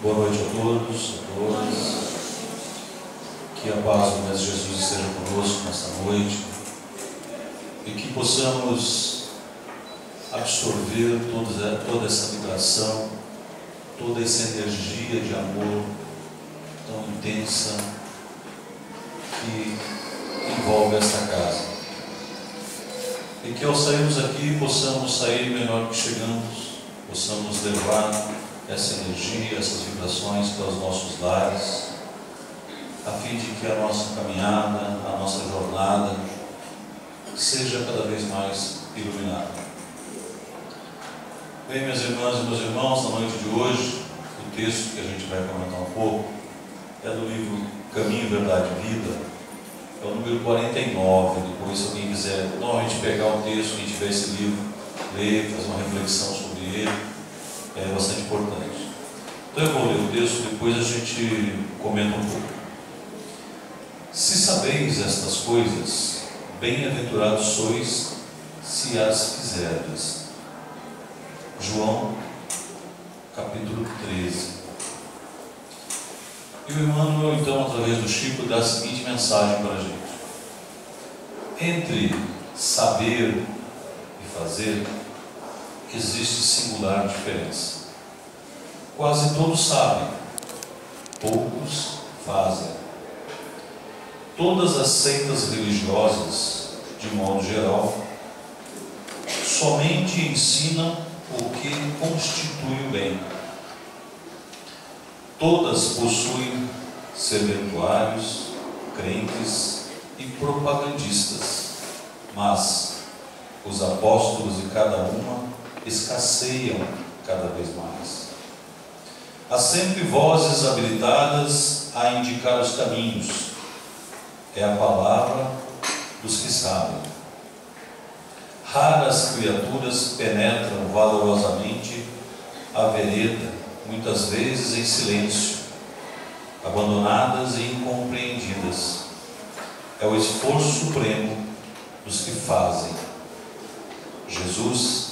Boa noite a todos, a todas. Que a paz do Mestre Jesus esteja conosco nesta noite e que possamos absorver toda essa vibração, toda essa energia de amor tão intensa que envolve esta casa. E que ao sairmos aqui possamos sair melhor que chegamos, possamos levar essa energia, essas vibrações para os nossos lares, a fim de que a nossa caminhada, a nossa jornada seja cada vez mais iluminada. Bem, minhas irmãs e meus irmãos, na noite de hoje, o texto que a gente vai comentar um pouco é do livro Caminho, Verdade e Vida, é o número 49. Depois, se alguém quiser novamente pegar o texto, quem tiver esse livro, ler, fazer uma reflexão sobre ele, é bastante importante. Então eu vou ler o texto, depois a gente comenta um pouco. Se sabeis estas coisas, bem-aventurados sois se as fizerdes. João, capítulo 13. E o Emmanuel, então, através do Chico, dá a seguinte mensagem para a gente: entre saber e fazer existe singular diferença. Quase todos sabem, poucos fazem. Todas as seitas religiosas, de modo geral, somente ensinam o que constitui o bem. Todas possuem serventuários, crentes e propagandistas, mas os apóstolos de cada uma escasseiam cada vez mais. Há sempre vozes habilitadas a indicar os caminhos. É a palavra dos que sabem. Raras criaturas penetram valorosamente a vereda, muitas vezes em silêncio, abandonadas e incompreendidas. É o esforço supremo dos que fazem. Jesus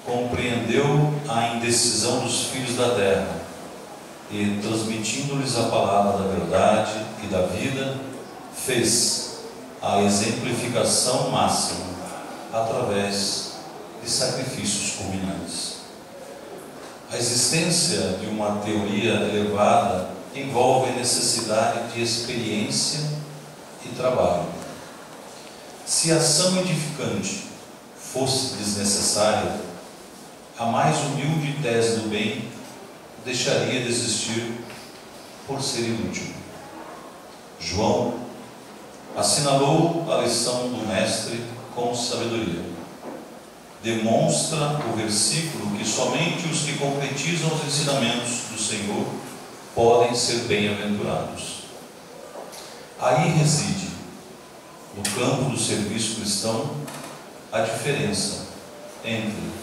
compreendeu a indecisão dos filhos da terra e, transmitindo-lhes a palavra da verdade e da vida, fez a exemplificação máxima através de sacrifícios culminantes. A existência de uma teoria elevada envolve a necessidade de experiência e trabalho. Se a ação edificante fosse desnecessária, a mais humilde tese do bem deixaria de existir por ser inútil. João assinalou a lição do Mestre com sabedoria. Demonstra o versículo que somente os que concretizam os ensinamentos do Senhor podem ser bem-aventurados. Aí reside, no campo do serviço cristão, a diferença entre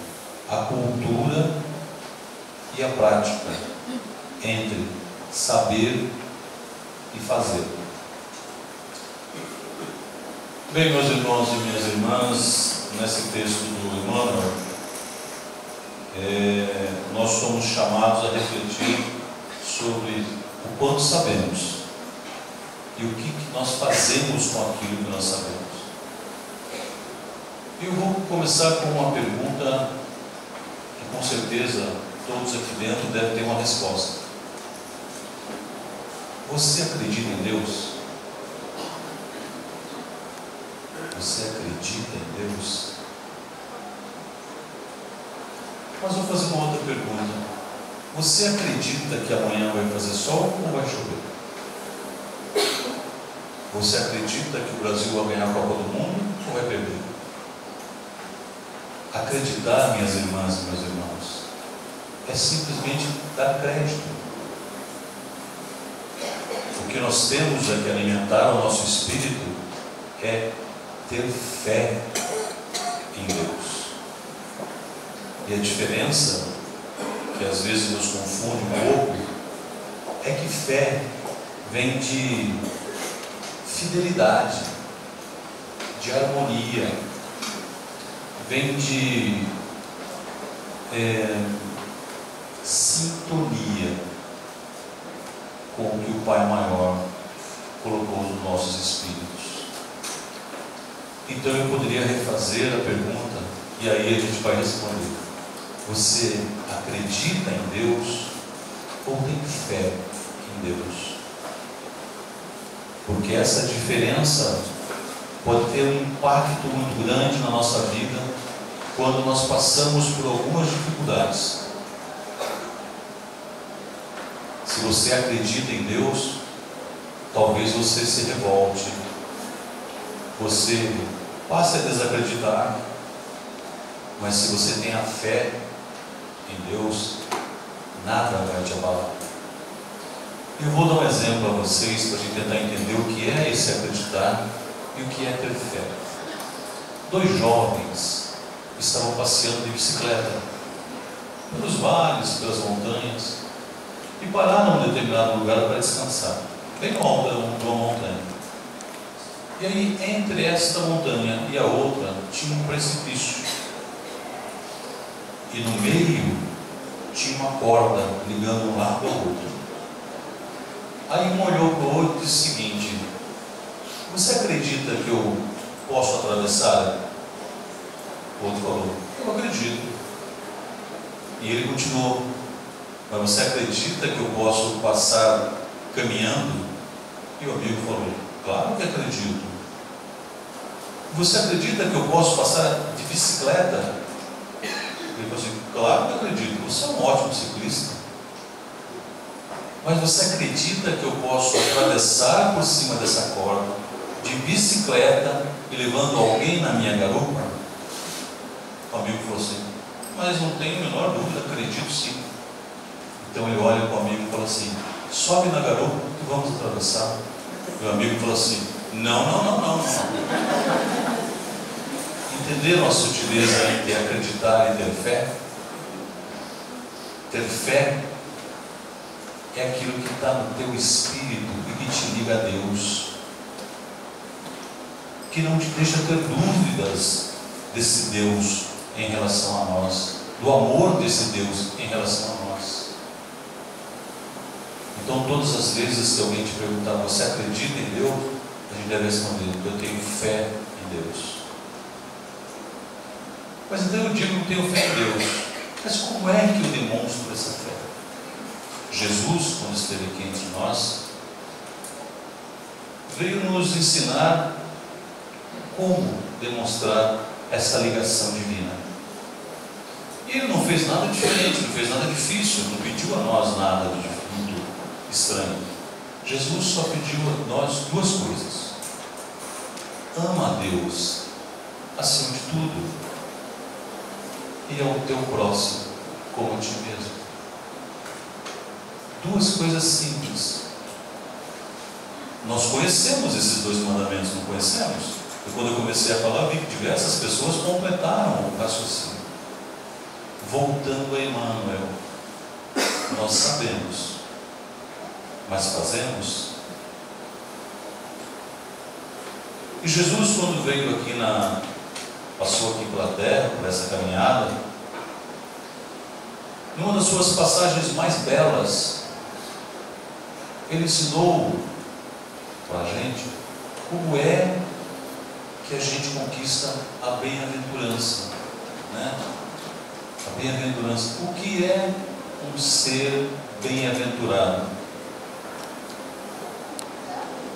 a cultura e a prática, entre saber e fazer. Bem, meus irmãos e minhas irmãs, nesse texto do Emmanuel, nós somos chamados a refletir sobre o quanto sabemos e o que nós fazemos com aquilo que nós sabemos. Eu vou começar com uma pergunta que com certeza todos aqui dentro devem ter uma resposta. Você acredita em Deus? Você acredita em Deus? Mas vou fazer uma outra pergunta. Você acredita que amanhã vai fazer sol ou vai chover? Você acredita que o Brasil vai ganhar a Copa do Mundo ou vai perder? Acreditar, minhas irmãs e meus irmãos, é simplesmente dar crédito. O que nós temos é que alimentar o nosso espírito é ter fé em Deus. E a diferença, que às vezes nos confunde um pouco, é que fé vem de fidelidade, de harmonia, vem de sintonia. com o que o Pai maior colocou nos nossos espíritos. Então eu poderia refazer a pergunta, e aí a gente vai responder: você acredita em Deus ou tem fé em Deus? Porque essa diferença pode ter um impacto muito grande na nossa vida quando nós passamos por algumas dificuldades. Se você acredita em Deus, talvez você se revolte, você passe a desacreditar, mas se você tem a fé em Deus, nada vai te abalar. Eu vou dar um exemplo a vocês para a gente tentar entender o que é esse acreditar e o que é ter fé. 2 jovens estavam passeando de bicicleta pelos vales, pelas montanhas, e pararam em um determinado lugar para descansar, bem no alto de uma montanha. E aí, entre esta montanha e a outra, tinha um precipício, e no meio tinha uma corda ligando um lado ao outro. Aí um olhou para o outro e disse o seguinte: você acredita que eu posso atravessar? O outro falou: eu acredito. E ele continuou: mas você acredita que eu posso passar caminhando? E o amigo falou: claro que acredito. Você acredita que eu posso passar de bicicleta? Ele falou assim: claro que acredito, você é um ótimo ciclista. Mas você acredita que eu posso atravessar por cima dessa corda de bicicleta e levando alguém na minha garupa? O amigo falou assim: mas não tenho a menor dúvida, acredito sim. Então ele olha para o amigo e fala assim: sobe na garupa que vamos atravessar. Meu amigo falou assim: não. Entenderam a sutileza entre acreditar e ter fé? Ter fé é aquilo que está no teu espírito e que te liga a Deus, que não te deixa ter dúvidas desse Deus em relação a nós, do amor desse Deus em relação a nós. Então, todas as vezes que alguém te perguntar: você acredita em Deus? A gente deve responder: eu tenho fé em Deus. Mas então eu digo que tenho fé em Deus. Mas como é que eu demonstro essa fé? Jesus, quando esteve aqui entre nós, veio nos ensinar como demonstrar essa ligação divina. E ele não fez nada diferente, não fez nada difícil, não pediu a nós nada de muito estranho. Jesus só pediu a nós 2 coisas: ama a Deus acima de tudo e ao teu próximo como a ti mesmo. 2 coisas simples. Nós conhecemos esses 2 mandamentos, não conhecemos? E quando eu comecei a falar, vi que diversas pessoas completaram o raciocínio. Voltando a Emmanuel, nós sabemos, mas fazemos. E Jesus, quando veio aqui passou aqui pela terra, por essa caminhada, numa das suas passagens mais belas, ele ensinou para a gente como é que a gente conquista a bem-aventurança, né? A bem-aventurança. O que é um ser bem-aventurado?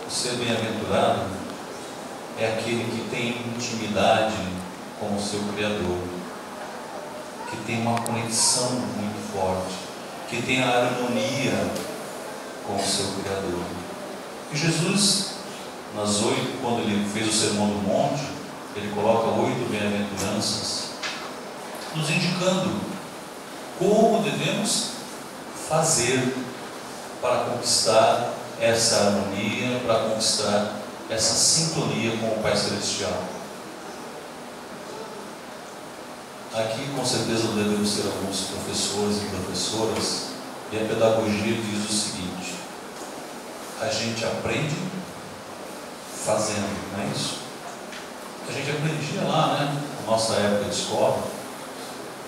O ser bem-aventurado é aquele que tem intimidade com o seu Criador, que tem uma conexão muito forte, que tem a harmonia com o seu Criador. E Jesus, nas 8, quando ele fez o Sermão do Monte, ele coloca 8 bem-aventuranças, nos indicando como devemos fazer para conquistar essa harmonia, para conquistar essa sintonia com o Pai Celestial. Aqui com certeza devemos ter alguns professores e professoras, e a pedagogia diz o seguinte: a gente aprende fazendo, não é isso? A gente aprendia lá, né, na nossa época de escola,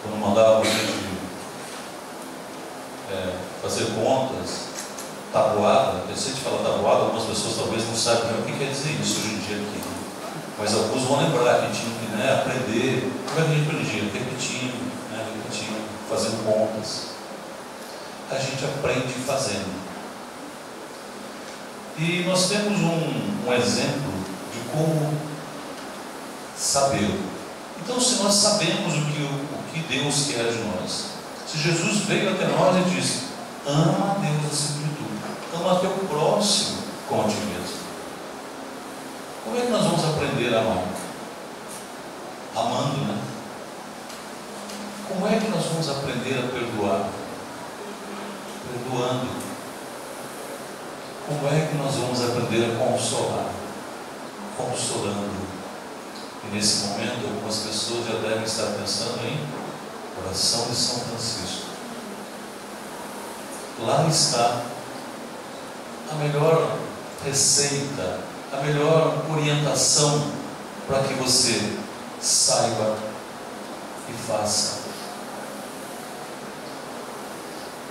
quando mandava a gente fazer contas, tabuada. Se a gente fala tabuada, algumas pessoas talvez não saibam o que quer dizer isso hoje em dia aqui, né? Mas alguns vão lembrar que tinham que, né, aprender. Como é que a gente aprendia? Repetindo, né, repetindo, fazendo contas. A gente aprende fazendo. E nós temos um exemplo de como saber. Então, se nós sabemos o que Deus quer de nós, se Jesus veio até nós e disse: ama a Deus acima de tudo, ama teu próximo como a ti mesmo. Como é que nós vamos aprender a amar? Amando, né? Como é que nós vamos aprender a perdoar? Perdoando. Como é que nós vamos aprender a consolar? Consolando. E nesse momento, algumas pessoas já devem estar pensando em oração de São Francisco. Lá está a melhor receita, a melhor orientação para que você saiba e faça.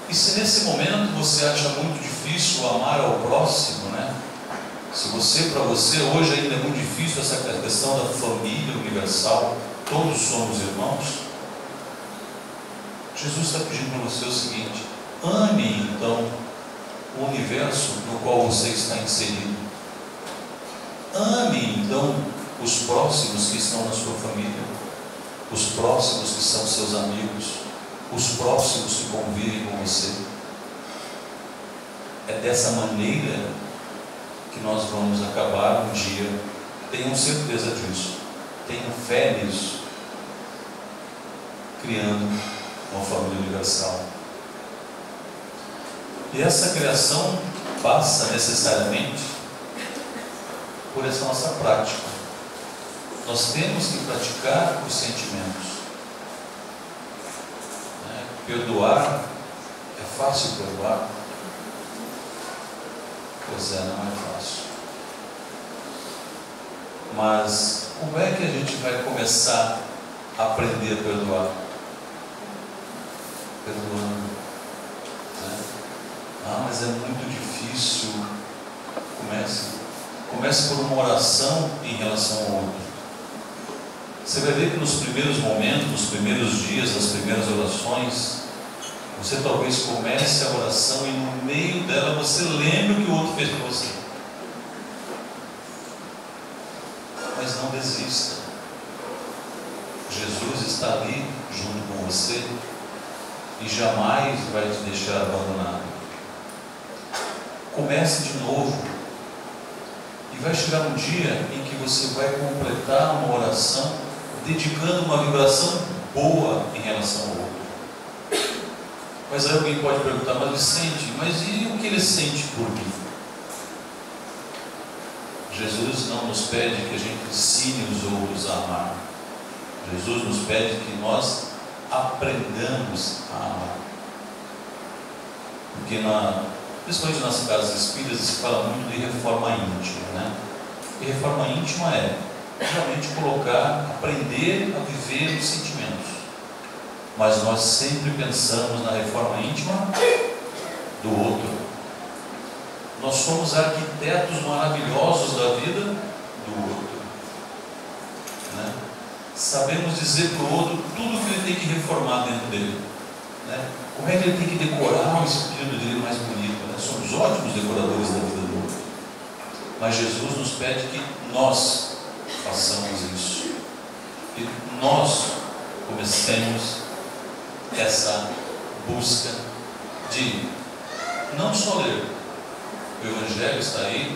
E se nesse momento você acha muito difícil amar ao próximo, né? Se para você hoje ainda é muito difícil essa questão da família universal, todos somos irmãos, Jesus está pedindo para você o seguinte: ame então o universo no qual você está inserido. Ame então os próximos que estão na sua família, os próximos que são seus amigos, os próximos que convivem com você. É dessa maneira que nós vamos acabar um dia, tenham certeza disso, tenham fé nisso, criando uma família universal. E essa criação passa necessariamente por essa nossa prática. Nós temos que praticar os sentimentos. Perdoar, é fácil perdoar? Pois é, não é fácil. Mas como é que a gente vai começar a aprender a perdoar? Perdoando, né? Ah, mas é muito difícil. Comece por uma oração em relação ao outro. Você vai ver que nos primeiros momentos, nos primeiros dias, nas primeiras orações, você talvez comece a oração e no meio dela você lembre o que o outro fez para você. Mas não desista. Jesus está ali junto com você e jamais vai te deixar abandonado. Comece de novo. E vai chegar um dia em que você vai completar uma oração dedicando uma vibração boa em relação ao outro. Mas aí alguém pode perguntar: mas Vicente, mas e o que ele sente por mim? Jesus não nos pede que a gente ensine os outros a amar. Jesus nos pede que nós aprendamos a amar. Porque principalmente nas casas espíritas se fala muito de reforma íntima, né? E reforma íntima é realmente aprender a viver os sentimentos. Mas nós sempre pensamos na reforma íntima do outro. Nós somos arquitetos maravilhosos da vida do outro, né? Sabemos dizer para o outro tudo que ele tem que reformar dentro dele, né? Como é que ele tem que decorar o espírito dele mais bonito, né? Somos ótimos decoradores da vida do outro. Mas Jesus nos pede que nós façamos isso, que nós comecemos essa busca de não só ler. O Evangelho está aí,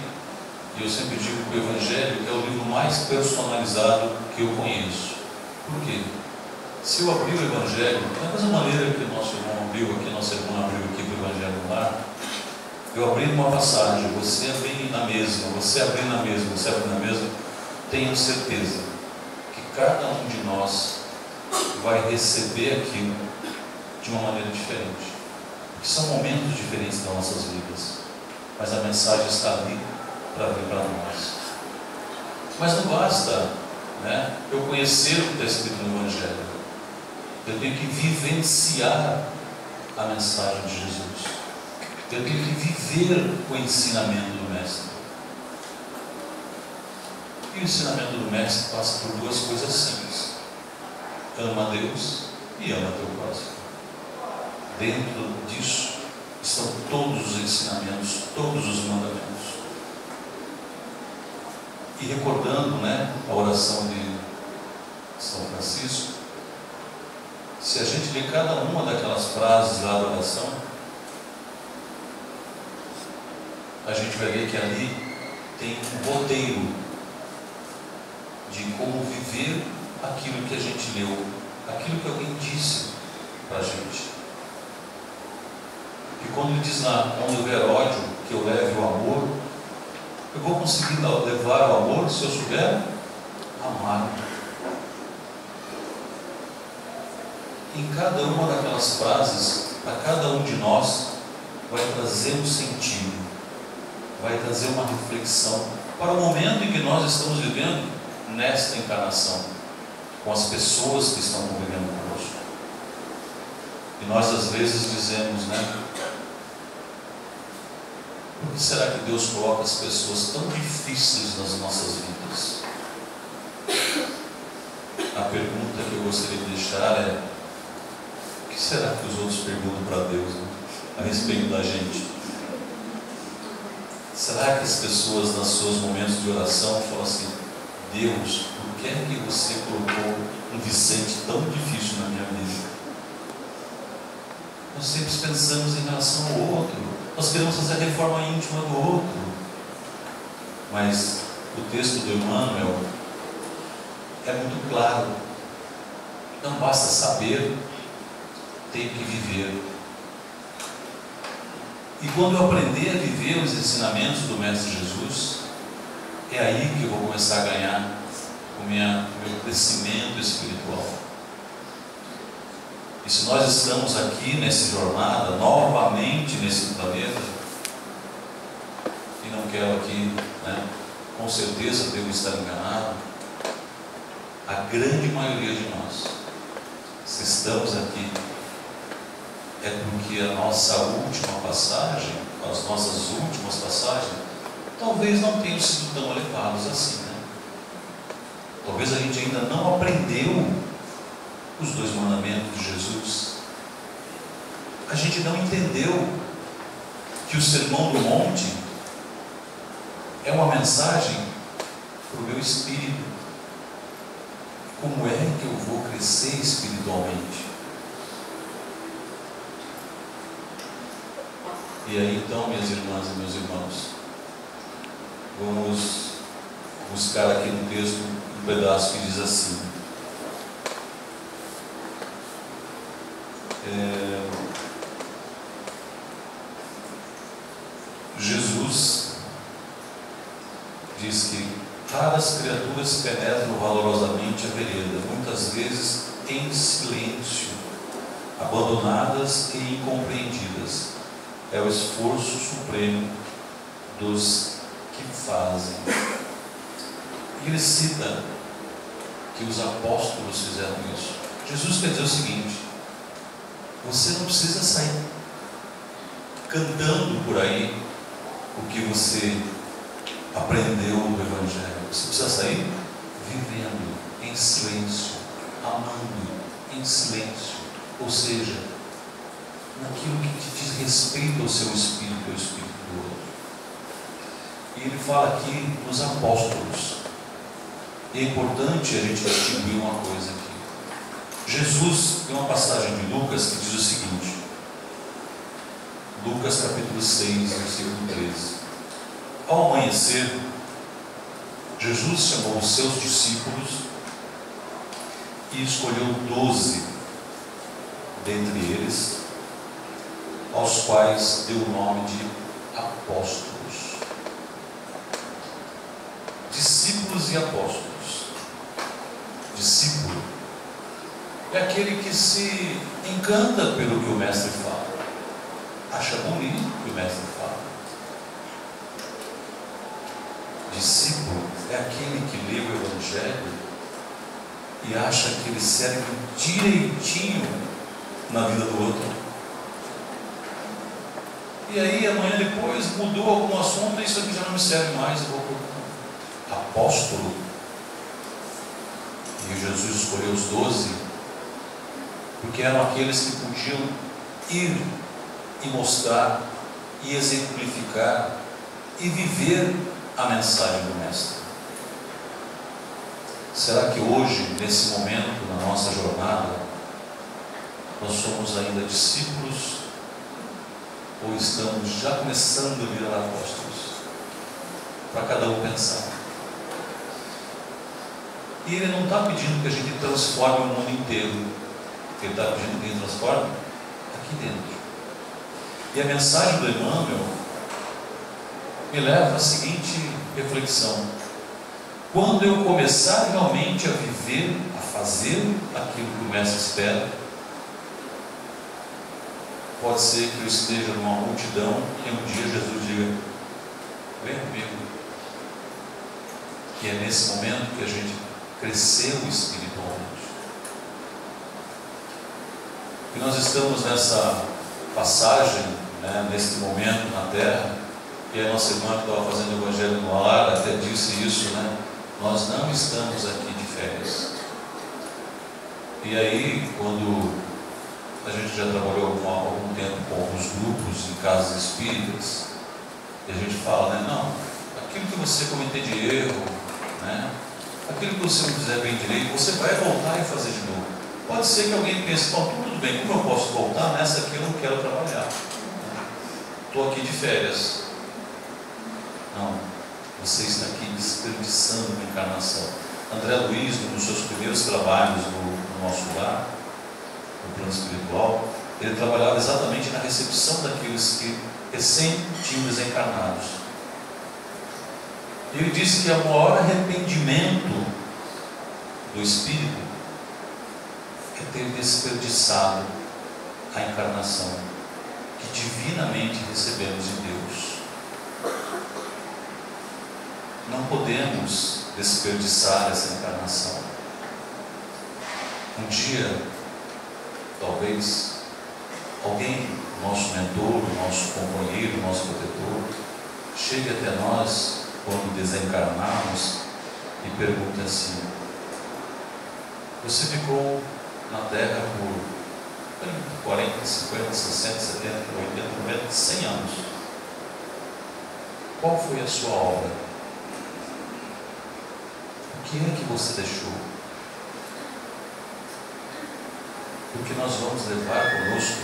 e eu sempre digo que o Evangelho é o livro mais personalizado que eu conheço. Por quê? Se eu abrir o Evangelho, da mesma maneira que o nosso irmão abriu aqui, nossa irmã abriu aqui para o Evangelho no lar, eu abri uma passagem, você abrir na mesma, você abrir na mesma, você abrir na mesma, tenho certeza que cada um de nós vai receber aquilo de uma maneira diferente. Porque são momentos diferentes das nossas vidas, mas a mensagem está ali para vir para nós. Mas não basta, né, eu conhecer o que está escrito no Evangelho. Eu tenho que vivenciar a mensagem de Jesus. Eu tenho que viver o ensinamento do Mestre. E o ensinamento do Mestre passa por duas coisas simples: ama a Deus e ama teu próximo. Dentro disso estão todos os ensinamentos, todos os mandamentos. E recordando, a oração de São Francisco, se a gente lê cada uma daquelas frases lá da oração, a gente vai ver que ali tem um roteiro de como viver aquilo que a gente leu, aquilo que alguém disse para a gente. E quando ele diz lá, onde houver ódio, que eu leve o amor, eu vou conseguir levar o amor se eu souber amar. Em cada uma daquelas frases, a cada um de nós vai trazer um sentido, vai trazer uma reflexão para o momento em que nós estamos vivendo nesta encarnação, com as pessoas que estão convivendo conosco. E nós às vezes dizemos, por que será que Deus coloca as pessoas tão difíceis nas nossas vidas? A pergunta que eu gostaria de deixar é: o que será que os outros perguntam para Deus a respeito da gente? Será que as pessoas, nos seus momentos de oração, falam assim: Deus, por que é que você colocou um Vicente tão difícil na minha vida? Nós sempre pensamos em relação ao outro, nós queremos fazer a reforma íntima do outro, mas o texto do Emmanuel é muito claro: não basta saber, tem que viver. E quando eu aprender a viver os ensinamentos do Mestre Jesus, é aí que eu vou começar a ganhar o meu crescimento espiritual. E se nós estamos aqui nessa jornada, novamente nesse planeta, e não quero aqui, com certeza devo estar enganado, a grande maioria de nós, se estamos aqui, é porque a nossa última passagem, as nossas últimas passagens, talvez não tenham sido tão elevados assim, Talvez a gente ainda não aprendeu os 2 mandamentos de Jesus. A gente não entendeu que o Sermão do Monte é uma mensagem para o meu espírito. Como é que eu vou crescer espiritualmente? E aí então, minhas irmãs e meus irmãos, vamos buscar aqui no texto um pedaço que diz assim: Jesus diz que raras criaturas penetram valorosamente a vereda, muitas vezes em silêncio, abandonadas e incompreendidas. É o esforço supremo dos que fazem. E ele cita que os apóstolos fizeram isso. Jesus quer dizer o seguinte: você não precisa sair cantando por aí o que você aprendeu do Evangelho. Você precisa sair vivendo em silêncio, amando em silêncio, ou seja, naquilo que te diz respeito ao seu espírito e ao espírito do outro. E ele fala aqui nos apóstolos. E é importante a gente distinguir uma coisa aqui. Jesus, tem uma passagem de Lucas que diz o seguinte, Lucas capítulo 6, versículo 13: ao amanhecer, Jesus chamou os seus discípulos e escolheu 12 dentre eles, aos quais deu o nome de apóstolos. Discípulos e apóstolos. Discípulo é aquele que se encanta pelo que o mestre fala, acha bonito o que o mestre fala. Discípulo é aquele que lê o Evangelho e acha que ele serve direitinho na vida do outro. E aí amanhã depois mudou algum assunto, isso aqui já não me serve mais, eu vou para apóstolo. E Jesus escolheu os 12, porque eram aqueles que podiam ir e mostrar, e exemplificar, e viver a mensagem do Mestre. Será que hoje, nesse momento, na nossa jornada, nós somos ainda discípulos, ou estamos já começando a virar apóstolos? Para cada um pensar. E Ele não está pedindo que a gente transforme o mundo inteiro. Ele está pedindo que a gente transforme aqui dentro. E a mensagem do Emmanuel me leva à seguinte reflexão: quando eu começar realmente a viver, a fazer aquilo que o Mestre espera, pode ser que eu esteja numa multidão e um dia Jesus diga: vem comigo. E é nesse momento que a gente cresceu espiritualmente. E nós estamos nessa passagem, neste momento na Terra, e a nossa irmã que estava fazendo o Evangelho no Ar até disse isso, nós não estamos aqui de férias. E aí, quando a gente já trabalhou há algum tempo com alguns grupos em casas espíritas, e a gente fala, não, aquilo que você cometer de erro, aquilo que você não fizer bem direito, você vai voltar e fazer de novo. Pode ser que alguém pense, tudo bem, como eu posso voltar nessa aqui, eu não quero trabalhar, estou aqui de férias. Não, você está aqui desperdiçando uma encarnação. André Luiz, num dos seus primeiros trabalhos no nosso lar, no plano espiritual, ele trabalhava exatamente na recepção daqueles que recém tinham desencarnados. Ele disse que o maior arrependimento do espírito é ter desperdiçado a encarnação que divinamente recebemos de Deus. Não podemos desperdiçar essa encarnação. Um dia, talvez, alguém, nosso mentor, nosso companheiro, nosso protetor, chegue até nós quando desencarnarmos e pergunte assim: você ficou na Terra por 30, 40, 50, 60, 70, 80, 90, 100 anos. Qual foi a sua obra? O que é que você deixou? O que nós vamos levar conosco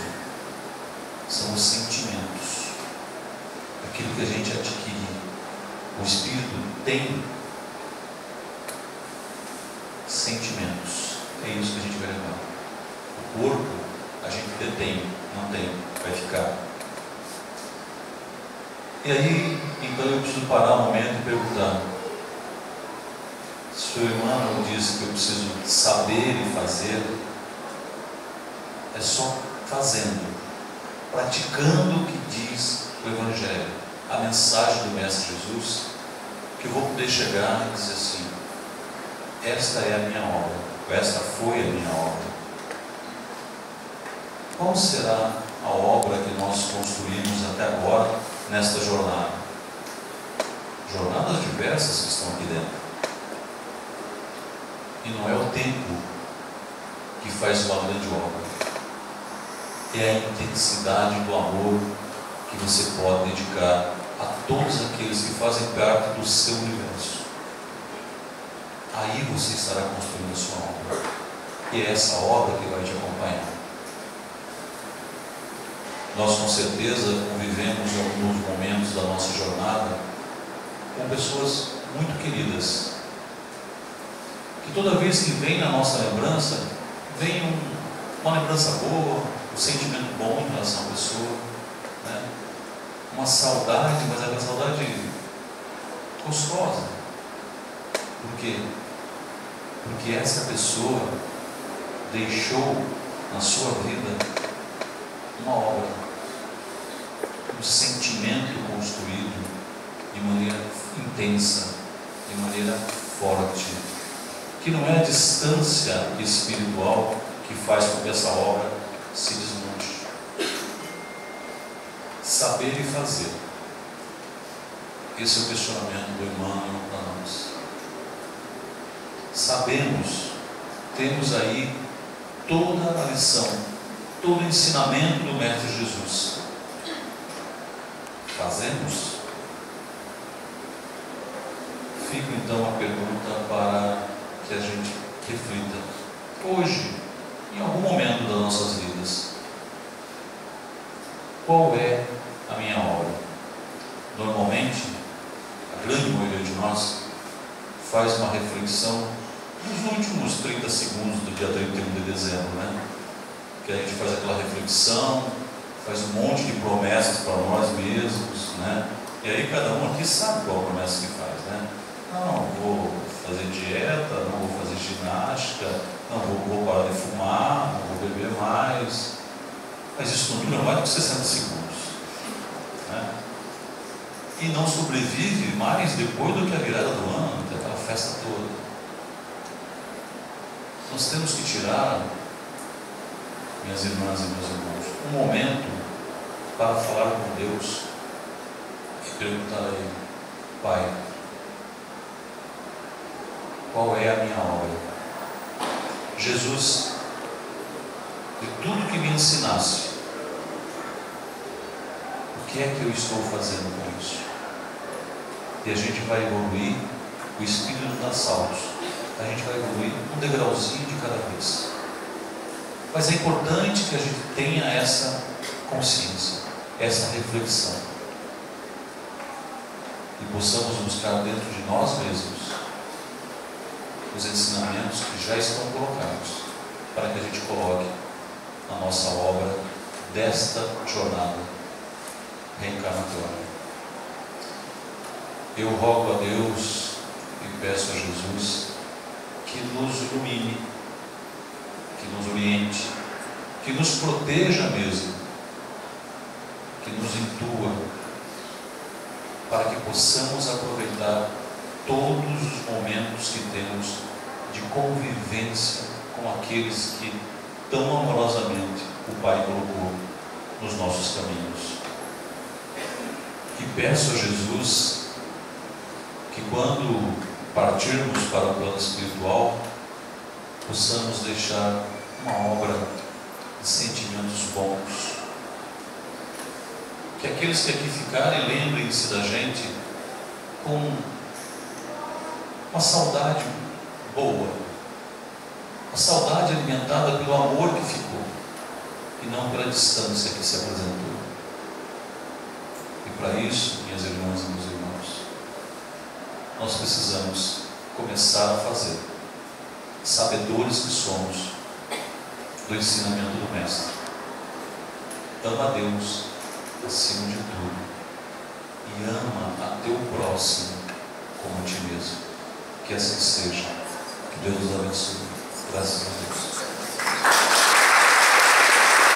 são os sentimentos, aquilo que a gente adquire. O espírito tem sentimentos, é isso que a gente vai levar. O corpo a gente detém, não tem, vai ficar. E aí, então eu preciso parar um momento e perguntar: se o irmão disse que eu preciso saber e fazer, é só fazendo, praticando o que diz o Evangelho, a mensagem do Mestre Jesus, que eu vou poder chegar e dizer assim: esta é a minha obra, esta foi a minha obra. Qual será a obra que nós construímos até agora nesta jornada? Jornadas diversas que estão aqui dentro. E não é o tempo que faz uma grande obra, é a intensidade do amor que você pode dedicar a todos aqueles que fazem parte do seu universo. Aí você estará construindo a sua obra, e é essa obra que vai te acompanhar. Nós com certeza convivemos em alguns momentos da nossa jornada com pessoas muito queridas, que toda vez que vem na nossa lembrança, vem uma lembrança boa, um sentimento bom em relação à pessoa, uma saudade, mas é uma saudade gostosa. Por quê? Porque essa pessoa deixou na sua vida uma obra, um sentimento construído de maneira intensa, de maneira forte, que não é a distância espiritual que faz com que essa obra se desmonte. saber e fazer. Esse é o questionamento do Emmanuel para nós. Sabemos, temos aí toda a lição, todo o ensinamento do Mestre Jesus. Fazemos? Fica então a pergunta para que a gente reflita hoje, em algum momento das nossas vidas. Qual é a minha obra? Normalmente, a grande maioria de nós faz uma reflexão nos últimos 30 segundos do dia 31 de dezembro, né? Que a gente faz aquela reflexão, faz um monte de promessas para nós mesmos, né? E aí cada um aqui sabe qual promessa que faz, né? Não vou fazer dieta, não vou fazer ginástica, não vou parar de fumar, não vou beber mais. Mas isso não dura mais do que 60 segundos, né? E não sobrevive mais depois do que a virada do ano, daquela festa toda. Nós temos que tirar, minhas irmãs e meus irmãos, um momento para falar com Deus e perguntar a Ele: Pai, qual é a minha obra? Jesus, de tudo que me ensinasse, o que é que eu estou fazendo com isso? E a gente vai evoluir, o Espírito dá saltos, a gente vai evoluir um degrauzinho de cada vez. Mas é importante que a gente tenha essa consciência, essa reflexão, e possamos buscar dentro de nós mesmos os ensinamentos que já estão colocados, para que a gente coloque na nossa obra desta jornada reencarnatória. Eu rogo a Deus e peço a Jesus que nos ilumine, que nos oriente, que nos proteja mesmo, que nos intua, para que possamos aproveitar todos os momentos que temos de convivência com aqueles que tão amorosamente o Pai colocou nos nossos caminhos. E peço a Jesus que quando partirmos para o plano espiritual, possamos deixar uma obra de sentimentos bons. Que aqueles que aqui ficarem lembrem-se da gente com uma saudade boa, uma saudade alimentada pelo amor que ficou, e não pela distância que se apresentou. E para isso, minhas irmãs e meus irmãos, nós precisamos começar a fazer, sabedores que somos do ensinamento do Mestre. Ama a Deus acima de tudo e ama a teu próximo como a ti mesmo. Que assim seja. Que Deus nos abençoe. Graças a Deus.